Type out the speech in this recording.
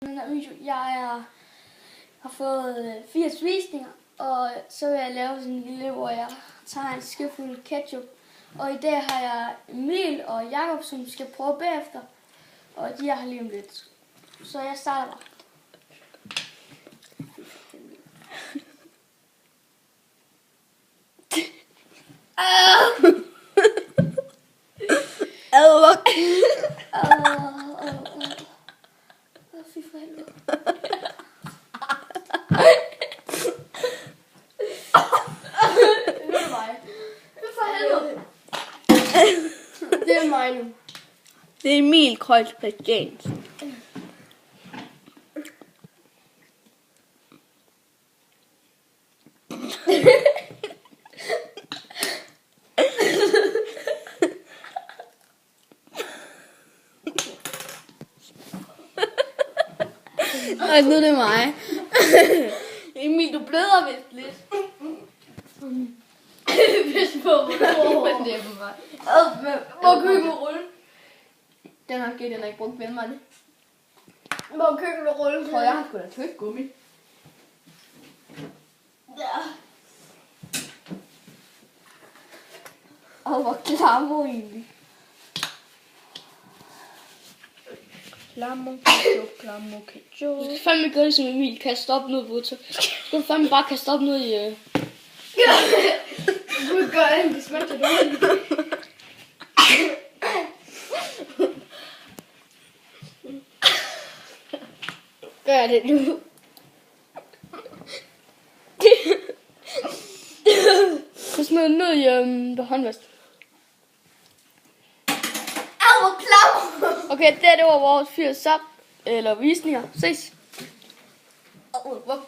Den her video. Har fået 80 visninger, og så vil jeg lave sådan en lille, hvor jeg tager en skefuld ketchup. Og i dag har jeg Emil og Jakob, som skal prøve bagefter, og de er her lige om lidt. Så jeg starter bare. Fy for helvede. Nu er det mig. Fy for helvede. Det er mig nu. Det er Emil Kreuz Christiansen. Og nu er det mig. Emil, du bløder vist lidt. Hvis på, hvor det er på mig. Hvor køkkenrullen? Den har givet, den har ikke brugt med mig. Hvor køkkenrullen? Tror jeg har sgu da tyk gummi. Ja. Og hvor klammer egentlig. Klammer ketchup. Du skal fandme gøre det som Emil. Kaste op noget på. Du skal fandme bare kaste op noget i... Du gør det, det smager dårligt. Gør det nu. Du smider noget i på håndvask. Au, hvor klammer. Okay, det var vores 80 sub eller visninger. Ses. Hvor